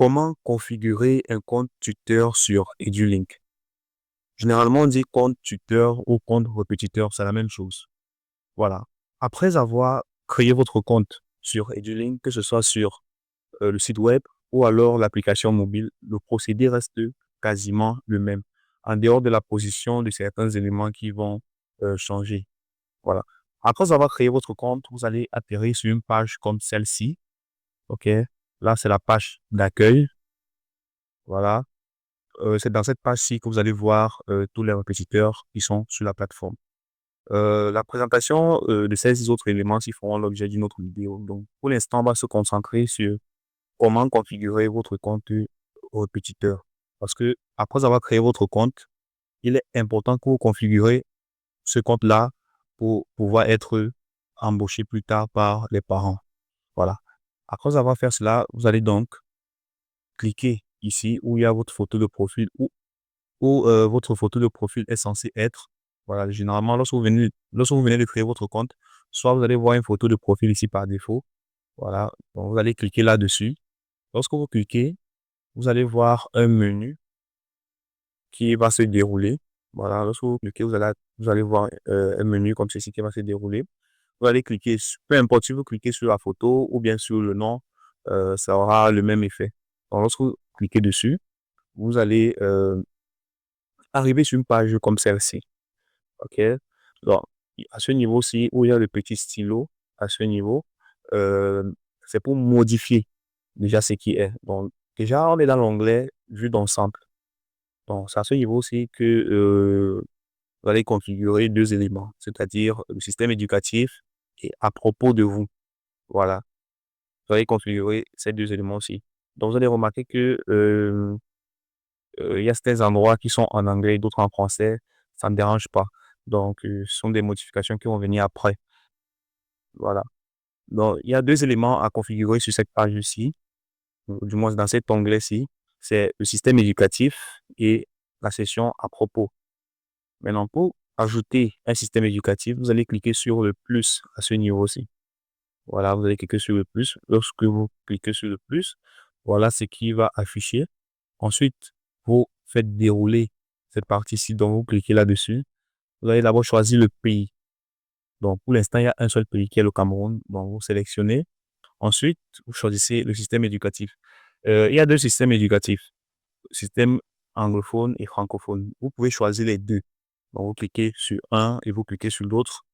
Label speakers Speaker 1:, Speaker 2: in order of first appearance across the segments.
Speaker 1: Comment configurer un compte tuteur sur EduLink? Généralement, on dit compte tuteur ou compte répétiteur, c'est la même chose. Voilà. Après avoir créé votre compte sur EduLink, que ce soit sur le site web ou alors l'application mobile, le procédé reste quasiment le même, en dehors de la position de certains éléments qui vont changer. Voilà. Après avoir créé votre compte, vous allez atterrir sur une page comme celle-ci. OK? Là, c'est la page d'accueil. Voilà. C'est dans cette page-ci que vous allez voir tous les répétiteurs qui sont sur la plateforme. La présentation de ces autres éléments qui feront l'objet d'une autre vidéo. Donc, pour l'instant, on va se concentrer sur comment configurer votre compte répétiteur. Parce que après avoir créé votre compte, il est important que vous configurez ce compte-là pour pouvoir être embauché plus tard par les parents. Voilà. Après avoir fait cela, vous allez donc cliquer ici où il y a votre photo de profil où votre photo de profil est censée être. Voilà, généralement, lorsque vous venez de créer votre compte, soit vous allez voir une photo de profil ici par défaut. Voilà, donc vous allez cliquer là-dessus. Lorsque vous cliquez, vous allez voir un menu qui va se dérouler. Voilà, lorsque vous cliquez, vous allez voir un menu comme ceci qui va se dérouler. Vous allez cliquer, peu importe si vous cliquez sur la photo ou bien sur le nom, ça aura le même effet. Donc, lorsque vous cliquez dessus, vous allez arriver sur une page comme celle-ci. OK? Donc, à ce niveau-ci, où il y a le petit stylo, à ce niveau, euh, c'est pour modifier déjà ce qui est. Donc, déjà, on est dans l'onglet vue d'ensemble. Donc, c'est à ce niveau-ci que vous allez configurer deux éléments, c'est-à-dire le système éducatif et à propos de vous. Voilà. Vous allez configurer ces deux éléments-ci. Donc, vous allez remarquer que il y a certains endroits qui sont en anglais, d'autres en français. Ça ne dérange pas. Donc, ce sont des modifications qui vont venir après. Voilà. Donc, il y a deux éléments à configurer sur cette page-ci, du moins dans cet onglet-ci. C'est le système éducatif et la section à propos. Maintenant, pour ajouter un système éducatif, vous allez cliquer sur le plus à ce niveau-ci. Voilà, vous allez cliquer sur le plus. Lorsque vous cliquez sur le plus, voilà ce qui va afficher. Ensuite, vous faites dérouler cette partie-ci, donc vous cliquez là-dessus. Vous allez d'abord choisir le pays. Donc, pour l'instant, il y a un seul pays qui est le Cameroun. Donc, vous sélectionnez. Ensuite, vous choisissez le système éducatif. Il y a deux systèmes éducatifs, système anglophone et francophone. Vous pouvez choisir les deux. Donc, vous cliquez sur un et vous cliquez sur l'autre.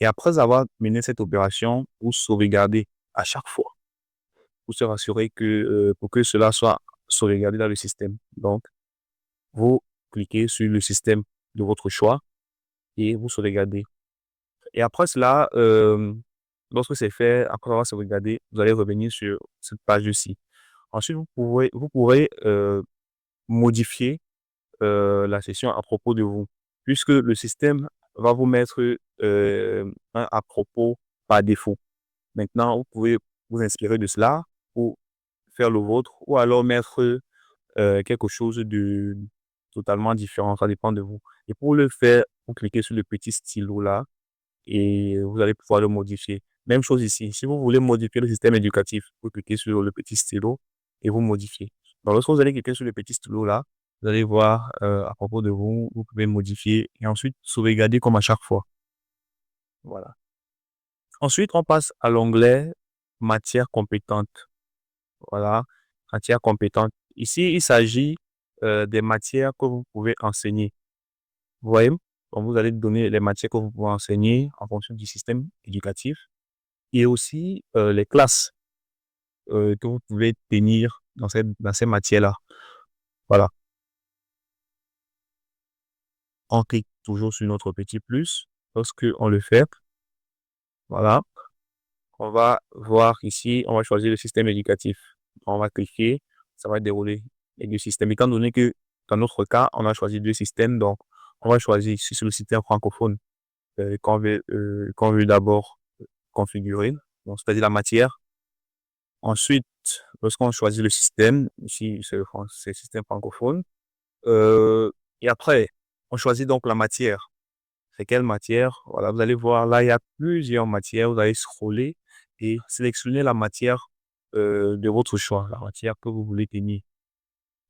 Speaker 1: Et après avoir mené cette opération, vous sauvegardez à chaque fois. Vous se rassurez que pour que cela soit sauvegardé dans le système. Donc, vous cliquez sur le système de votre choix et vous sauvegardez. Et après cela, lorsque c'est fait, après avoir sauvegardé, vous allez revenir sur cette page-ci. Ensuite, vous pourrez modifier la session à propos de vous, puisque le système va vous mettre un à propos par défaut. Maintenant, vous pouvez vous inspirer de cela pour faire le vôtre ou alors mettre quelque chose de totalement différent. Ça dépend de vous. Et pour le faire, vous cliquez sur le petit stylo là et vous allez pouvoir le modifier. Même chose ici. Si vous voulez modifier le système éducatif, vous cliquez sur le petit stylo et vous modifiez. Donc, lorsque vous allez cliquer sur le petit stylo là, vous allez voir à propos de vous, vous pouvez modifier et ensuite sauvegarder comme à chaque fois. Voilà. Ensuite, on passe à l'onglet matière compétente. Voilà, matière compétente. Ici, il s'agit des matières que vous pouvez enseigner. Vous voyez? Donc, vous allez donner les matières que vous pouvez enseigner en fonction du système éducatif et aussi les classes que vous pouvez tenir dans ces matières-là. Voilà. On clique toujours sur notre petit plus. Lorsque on le fait, voilà, on va voir ici, on va choisir le système éducatif. On va cliquer, ça va dérouler les deux systèmes. Étant donné que dans notre cas, on a choisi deux systèmes, donc on va choisir ici sur le système francophone qu'on veut d'abord configurer, donc c'est-à-dire la matière. Ensuite, lorsqu'on choisit le système, ici c'est le système francophone, et après, on choisit donc la matière. C'est quelle matière? Voilà, vous allez voir, là, il y a plusieurs matières. Vous allez scroller et sélectionner la matière de votre choix, la matière que vous voulez tenir.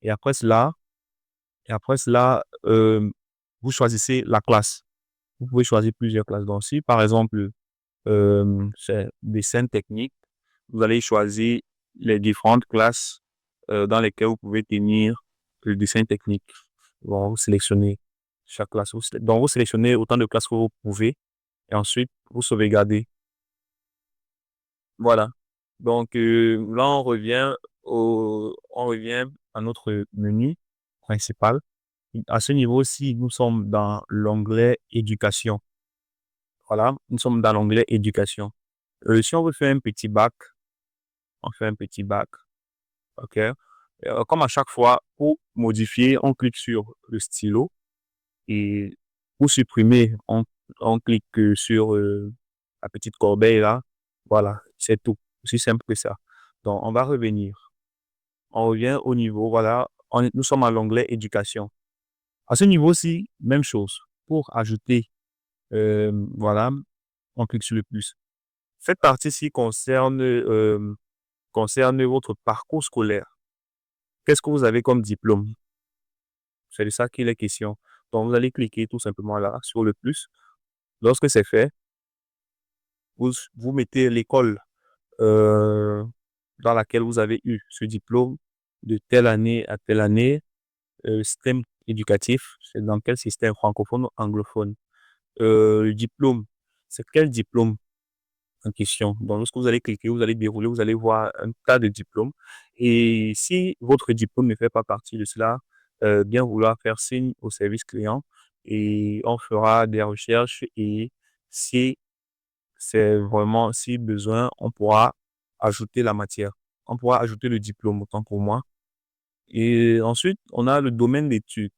Speaker 1: Et après cela, et après cela, vous choisissez la classe. Vous pouvez choisir plusieurs classes. Donc, si par exemple, c'est dessin technique, vous allez choisir les différentes classes dans lesquelles vous pouvez tenir le dessin technique. Bon, vous sélectionnez chaque classe. Donc, vous sélectionnez autant de classes que vous pouvez et ensuite, vous sauvegardez. Voilà. Donc, là, on revient à notre menu principal. À ce niveau-ci, nous sommes dans l'onglet éducation. Voilà, nous sommes dans l'onglet éducation. Si on veut faire un petit bac, on fait un petit bac. OK? Comme à chaque fois, pour modifier, on clique sur le stylo et pour supprimer, on clique sur la petite corbeille là. Voilà, c'est tout. Aussi simple que ça. Donc, on va revenir. On revient au niveau, voilà, nous sommes à l'onglet éducation. À ce niveau-ci, même chose. Pour ajouter, voilà, on clique sur le plus. Cette partie-ci concerne votre parcours scolaire. Qu'est-ce que vous avez comme diplôme? C'est de ça qu'il est question. Donc, vous allez cliquer tout simplement là sur le plus. Lorsque c'est fait, vous mettez l'école euh, dans laquelle vous avez eu ce diplôme de telle année à telle année. Système éducatif, c'est dans quel système francophone ou anglophone? Le diplôme, c'est quel diplôme en question? Donc, lorsque vous allez cliquer, vous allez dérouler, vous allez voir un tas de diplômes. Et si votre diplôme ne fait pas partie de cela, bien vouloir faire signe au service client et on fera des recherches et si c'est vraiment, si besoin, on pourra ajouter la matière. On pourra ajouter le diplôme, autant pour moi. Et ensuite, on a le domaine d'études.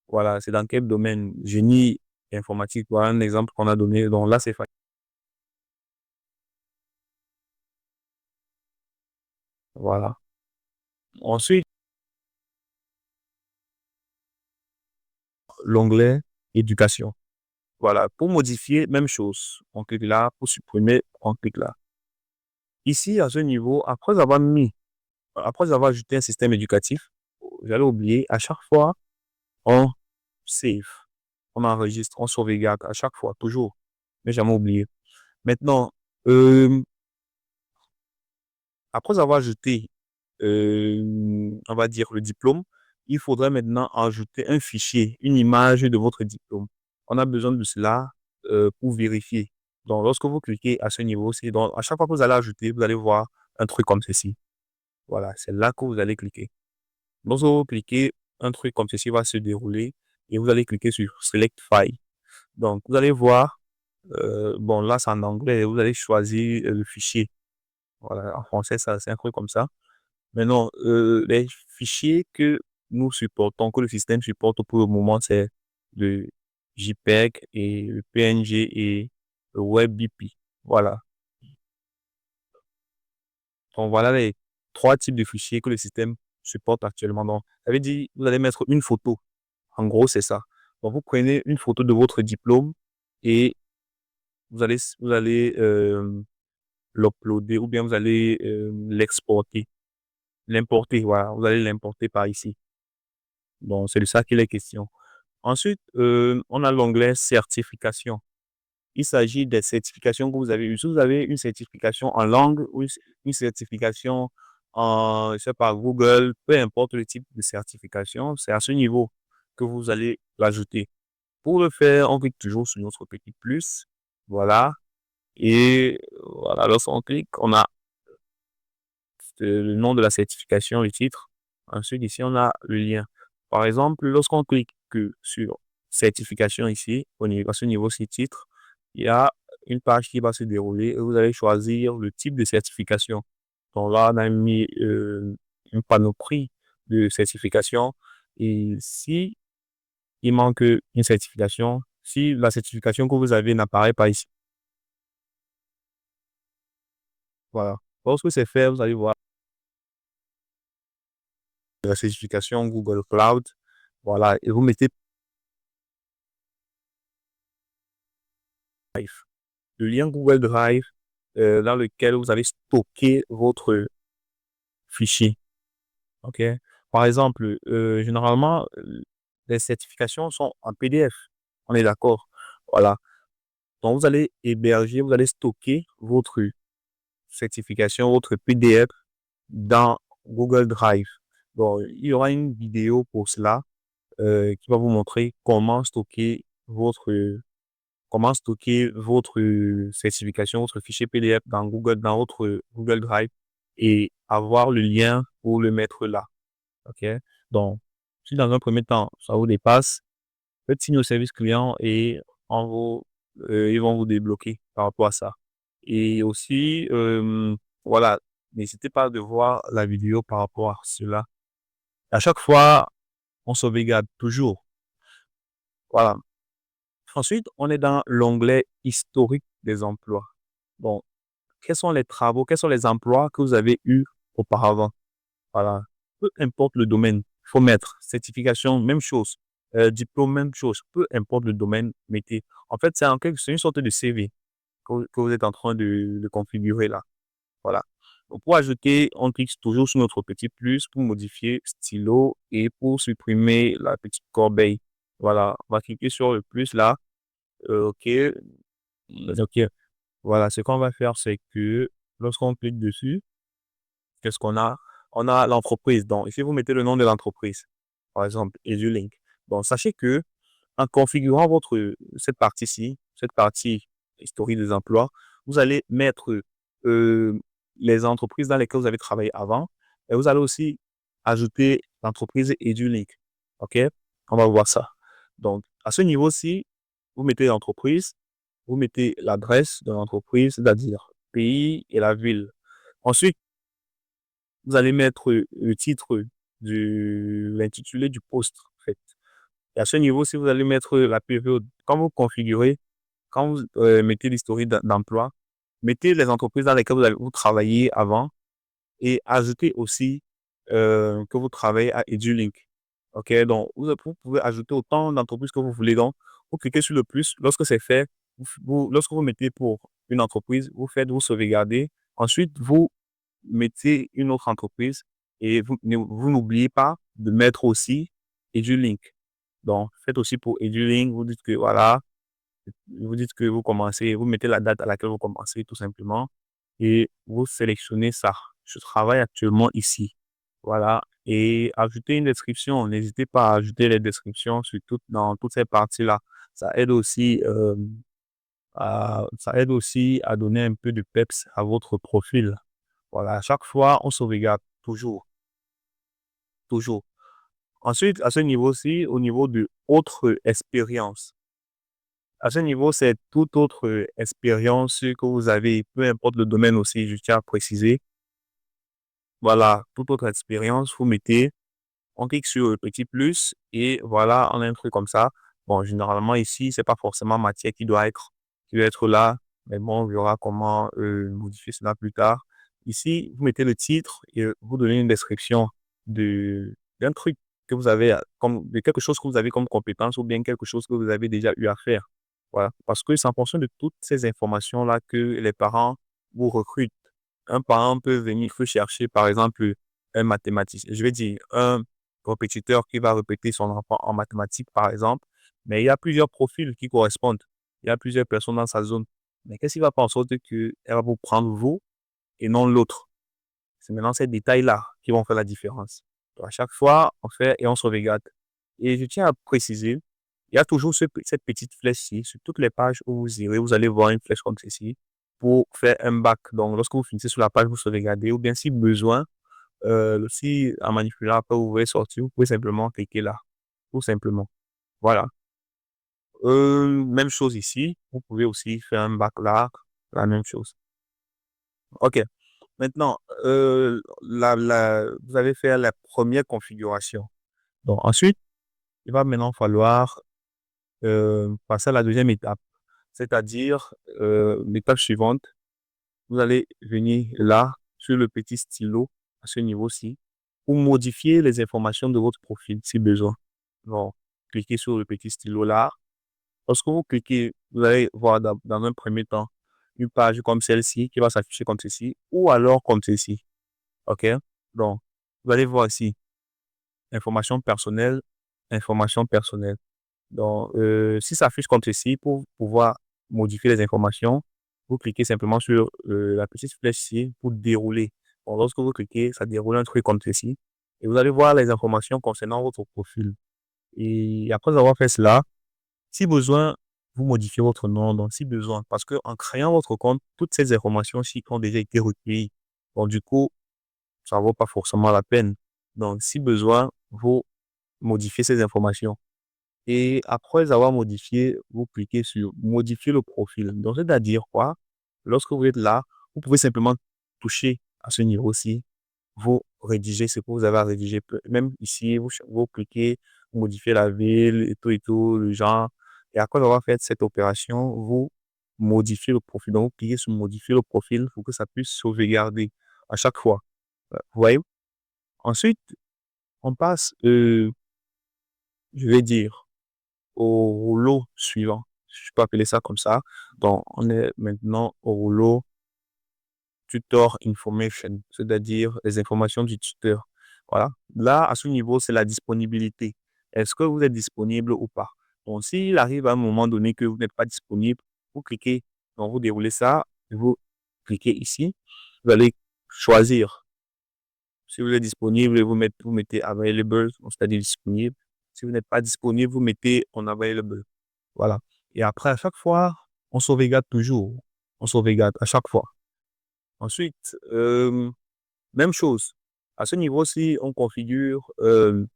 Speaker 1: Voilà, c'est dans quel domaine? Génie informatique. Voilà un exemple qu'on a donné. Donc là, c'est facile. Voilà. Ensuite, l'onglet éducation. Voilà. Pour modifier, même chose. On clique là. Pour supprimer, on clique là. Ici, à ce niveau, après avoir ajouté un système éducatif, j'allais oublier, à chaque fois, on save. On enregistre, on sauvegarde à chaque fois, toujours. Mais jamais oublié. Maintenant, euh, après avoir ajouté, on va dire, le diplôme, il faudrait maintenant ajouter un fichier, une image de votre diplôme. On a besoin de cela pour vérifier. Donc, lorsque vous cliquez à ce niveau-ci, donc à chaque fois que vous allez ajouter, vous allez voir un truc comme ceci. Voilà, c'est là que vous allez cliquer. Lorsque vous cliquez, un truc comme ceci va se dérouler et vous allez cliquer sur Select File. Donc, vous allez voir, bon, là, c'est en anglais, vous allez choisir le fichier. Voilà, en français, ça, c'est un truc comme ça. Maintenant, les fichiers que nous supportons, que le système supporte pour le moment, c'est le JPEG et le PNG et le WebP. Voilà. Donc, voilà les trois types de fichiers que le système supporte actuellement. Donc, ça veut dire, vous allez mettre une photo. En gros, c'est ça. Donc, vous prenez une photo de votre diplôme et vous allez l'uploader ou bien vous allez l'exporter. L'importer, voilà. Vous allez l'importer par ici. Donc, c'est de ça qu'il est question. Ensuite, on a l'onglet certification. Il s'agit des certifications que vous avez eues. Si vous avez une certification en langue ou une certification en, je sais pas, Google, peu importe le type de certification, c'est à ce niveau que vous allez l'ajouter. Pour le faire, on clique toujours sur notre petit plus. Voilà. Et voilà, lorsqu'on clique, on a le nom de la certification, le titre. Ensuite, ici, on a le lien. Par exemple, lorsqu'on clique sur certification ici, à ce niveau-ci titre, il y a une page qui va se dérouler et vous allez choisir le type de certification. Donc là, on a mis une panoplie de certifications. Et si il manque une certification, si la certification que vous avez n'apparaît pas ici, voilà. Lorsque c'est fait, vous allez voir la certification Google Cloud. Voilà, et vous mettez le lien Google Drive dans lequel vous allez stocker votre fichier. OK? Par exemple, généralement, les certifications sont en PDF. On est d'accord? Voilà. Donc, vous allez héberger, vous allez stocker votre certification, votre PDF dans Google Drive. Bon, il y aura une vidéo pour cela qui va vous montrer comment stocker votre certification, votre fichier PDF dans votre Google Drive et avoir le lien pour le mettre là. OK? Donc, si dans un premier temps, ça vous dépasse, faites signe au service client et ils vont vous débloquer par rapport à ça. Et aussi, voilà, n'hésitez pas de voir la vidéo par rapport à cela. À chaque fois, on sauvegarde toujours. Voilà. Ensuite, on est dans l'onglet historique des emplois. Bon, quels sont les travaux, quels sont les emplois que vous avez eus auparavant? Voilà. Peu importe le domaine, il faut mettre certification, même chose. Diplôme, même chose. Peu importe le domaine, mettez. En fait, c'est une sorte de CV que vous êtes en train de configurer là. Voilà. Donc, pour ajouter, on clique toujours sur notre petit plus pour modifier stylo et pour supprimer la petite corbeille. Voilà. On va cliquer sur le plus là. OK. OK. Voilà. Ce qu'on va faire, c'est que lorsqu'on clique dessus, qu'est-ce qu'on a? On a l'entreprise. Donc, ici, vous mettez le nom de l'entreprise. Par exemple, EduLink. Bon, sachez que en configurant cette partie-ci, cette partie historique des emplois, vous allez mettre euh, les entreprises dans lesquelles vous avez travaillé avant et vous allez aussi ajouter l'entreprise EduLink. OK? On va voir ça. Donc, à ce niveau-ci, vous mettez l'entreprise, vous mettez l'adresse de l'entreprise, c'est-à-dire pays et la ville. Ensuite, vous allez mettre le titre l'intitulé du poste, en fait. Et à ce niveau, si vous allez mettre la période, quand vous mettez l'historique d'emploi, mettez les entreprises dans lesquelles vous travaillez avant et ajoutez aussi que vous travaillez à EduLink. OK? Donc, vous pouvez ajouter autant d'entreprises que vous voulez. Donc, vous cliquez sur le plus. Lorsque c'est fait, lorsque vous mettez pour une entreprise, vous sauvegardez. Ensuite, vous mettez une autre entreprise et vous n'oubliez pas de mettre aussi EduLink. Donc, faites aussi pour EduLink, vous dites que voilà, vous dites que vous commencez, vous mettez la date à laquelle vous commencez tout simplement et vous sélectionnez ça. Je travaille actuellement ici. Voilà. Et ajoutez une description. N'hésitez pas à ajouter les descriptions dans toutes ces parties-là. Ça aide aussi à donner un peu de peps à votre profil. Voilà. À chaque fois, on sauvegarde toujours. Toujours. Ensuite, à ce niveau-ci, au niveau de autre expérience. À ce niveau, c'est toute autre expérience que vous avez, peu importe le domaine aussi, je tiens à préciser. Voilà, toute autre expérience, on clique sur le petit plus et voilà, on a un truc comme ça. Bon, généralement ici, c'est pas forcément matière qui doit être là, mais bon, on verra comment modifier cela plus tard. Ici, vous mettez le titre et vous donnez une description d'un truc que vous avez, de quelque chose que vous avez comme compétence ou bien quelque chose que vous avez déjà eu à faire. Voilà, parce que c'est en fonction de toutes ces informations-là que les parents vous recrutent. Un parent peut chercher, par exemple, un mathématicien, je vais dire, un compétiteur qui va répéter son enfant en mathématiques, par exemple, mais il y a plusieurs profils qui correspondent. Il y a plusieurs personnes dans sa zone. Mais qu'est-ce qui va faire en sorte qu'elle va vous prendre vous et non l'autre? C'est maintenant ces détails-là qui vont faire la différence. Donc, à chaque fois, on fait et on sauvegarde. Et je tiens à préciser, il y a toujours cette petite flèche-ci. Sur toutes les pages où vous irez, vous allez voir une flèche comme ceci pour faire un back. Donc, lorsque vous finissez sur la page, vous sauvegardez. Ou bien, si besoin, si en manipulant après, vous voulez sortir, vous pouvez simplement cliquer là. Tout simplement. Voilà. Même chose ici. Vous pouvez aussi faire un back là. La même chose. OK. Maintenant, vous allez faire la première configuration. Donc, ensuite, il va maintenant falloir passer à la deuxième étape. C'est-à-dire, l'étape suivante, vous allez venir là, sur le petit stylo, à ce niveau-ci, pour modifier les informations de votre profil, si besoin. Donc, cliquez sur le petit stylo là. Lorsque vous cliquez, vous allez voir dans un premier temps une page comme celle-ci qui va s'afficher comme ceci ou alors comme ceci. OK? Donc, vous allez voir ici, information personnelle, information personnelle. Donc, si ça affiche comme ceci, pour pouvoir modifier les informations, vous cliquez simplement sur la petite flèche ici pour dérouler. Bon, lorsque vous cliquez, ça déroule un truc comme ceci. Et vous allez voir les informations concernant votre profil. Et après avoir fait cela, si besoin, vous modifiez votre nom. Donc, si besoin, parce que en créant votre compte, toutes ces informations-ci ont déjà été recueillies. Donc, du coup, ça ne vaut pas forcément la peine. Donc, si besoin, vous modifiez ces informations. Et après avoir modifié, vous cliquez sur modifier le profil. Donc, c'est-à-dire quoi? Lorsque vous êtes là, vous pouvez simplement toucher à ce niveau-ci. Vous rédigez ce que vous avez à rédiger. Même ici, vous cliquez, vous modifiez la ville et tout, le genre. Et après avoir fait cette opération, vous modifiez le profil. Donc, vous cliquez sur modifier le profil pour que ça puisse sauvegarder à chaque fois. Vous voyez? Ensuite, on passe, je vais dire, au rouleau suivant. Je peux appeler ça comme ça. Donc, on est maintenant au rouleau tutor information, c'est-à-dire les informations du tuteur. Voilà. Là, à ce niveau, c'est la disponibilité. Est-ce que vous êtes disponible ou pas? Donc, s'il arrive à un moment donné que vous n'êtes pas disponible, vous cliquez, donc vous déroulez ça, vous cliquez ici, vous allez choisir. Si vous êtes disponible, vous mettez available, c'est-à-dire disponible. Si vous n'êtes pas disponible, vous mettez on available. Voilà. Et après, à chaque fois, on sauvegarde toujours. On sauvegarde à chaque fois. Ensuite, même chose. À ce niveau-ci, on configure le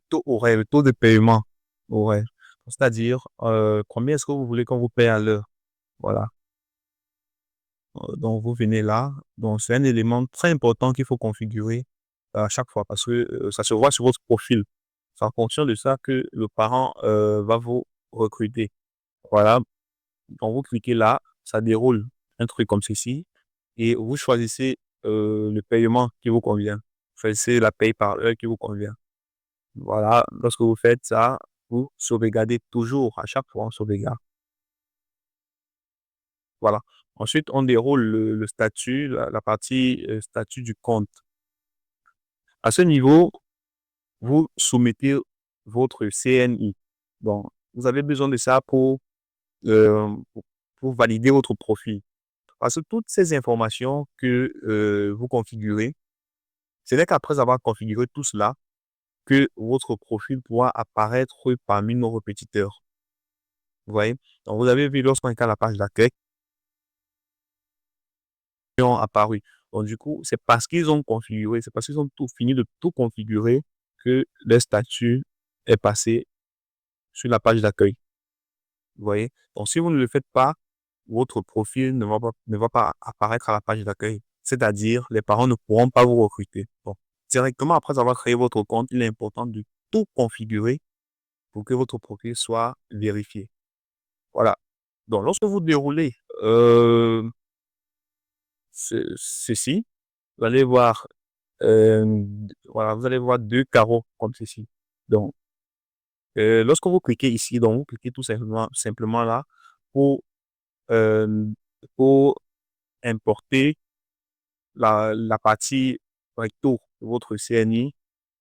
Speaker 1: taux horaire, le taux de paiement horaire. C'est-à-dire, combien est-ce que vous voulez qu'on vous paye à l'heure. Voilà. Donc, vous venez là. Donc, c'est un élément très important qu'il faut configurer à chaque fois parce que ça se voit sur votre profil. C'est en fonction de ça que le parent va vous recruter. Voilà. Donc, vous cliquez là, ça déroule un truc comme ceci et vous choisissez le paiement qui vous convient. Vous choisissez la paye par heure qui vous convient. Voilà. Lorsque vous faites ça, vous sauvegardez toujours. À chaque fois, on sauvegarde. Voilà. Ensuite, on déroule le statut, la partie statut du compte. À ce niveau, vous soumettez votre CNI. Bon, vous avez besoin de ça euh, pour valider votre profil. Parce que toutes ces informations que vous configurez, ce n'est qu'après avoir configuré tout cela que votre profil pourra apparaître parmi nos répétiteurs. Vous voyez? Donc, vous avez vu lorsqu'on est à la page d'accueil, ils ont apparu. Donc, du coup, c'est parce qu'ils ont configuré, c'est parce qu'ils ont tout fini de tout configurer que le statut est passé sur la page d'accueil. Vous voyez? Donc, si vous ne le faites pas, votre profil ne va pas apparaître à la page d'accueil. C'est-à-dire, les parents ne pourront pas vous recruter. Bon, directement après avoir créé votre compte, il est important de tout configurer pour que votre profil soit vérifié. Voilà. Donc, lorsque vous déroulez ceci, vous allez voir, voilà, vous allez voir deux carreaux comme ceci. Donc, lorsque vous cliquez ici, donc vous cliquez tout simplement là pour, euh, pour importer la partie recto de votre CNI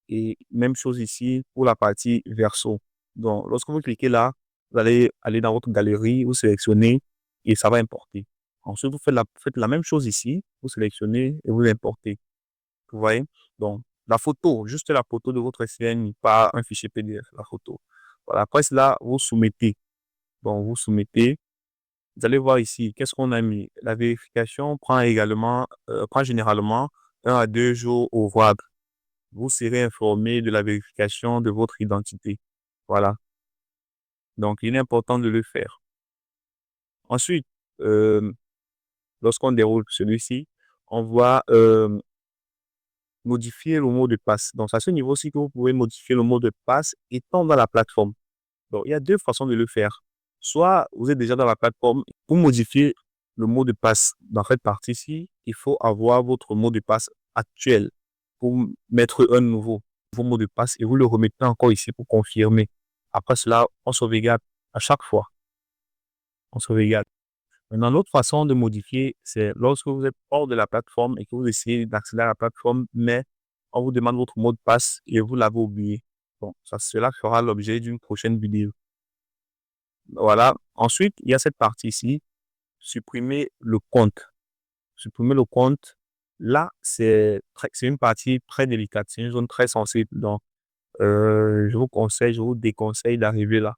Speaker 1: et même chose ici pour la partie verso. Donc, lorsque vous cliquez là, vous allez aller dans votre galerie, vous sélectionnez et ça va importer. Ensuite, vous faites la même chose ici, vous sélectionnez et vous importez. Vous voyez? Donc, la photo, juste la photo de votre CNI, pas un fichier PDF, la photo. Voilà, après cela, vous soumettez. Bon, vous soumettez. Vous allez voir ici, qu'est-ce qu'on a mis? La vérification prend généralement 1 à 2 jours ouvrables. Vous serez informé de la vérification de votre identité. Voilà. Donc, il est important de le faire. Ensuite, euh, lorsqu'on déroule celui-ci, on va modifier le mot de passe. Donc, c'est à ce niveau-ci que vous pouvez modifier le mot de passe étant dans la plateforme. Donc, il y a deux façons de le faire. Soit vous êtes déjà dans la plateforme, pour modifier le mot de passe dans cette partie-ci, il faut avoir votre mot de passe actuel pour mettre un nouveau mot de passe et vous le remettez encore ici pour confirmer. Après cela, on sauvegarde à chaque fois. On sauvegarde. Maintenant, l'autre façon de modifier, c'est lorsque vous êtes hors de la plateforme et que vous essayez d'accéder à la plateforme, mais on vous demande votre mot de passe et vous l'avez oublié. Bon, ça, cela fera l'objet d'une prochaine vidéo. Voilà. Ensuite, il y a cette partie ici, supprimer le compte. Supprimer le compte, là, c'est une partie très délicate, c'est une zone très sensible. Donc, je vous conseille, je vous déconseille d'arriver là.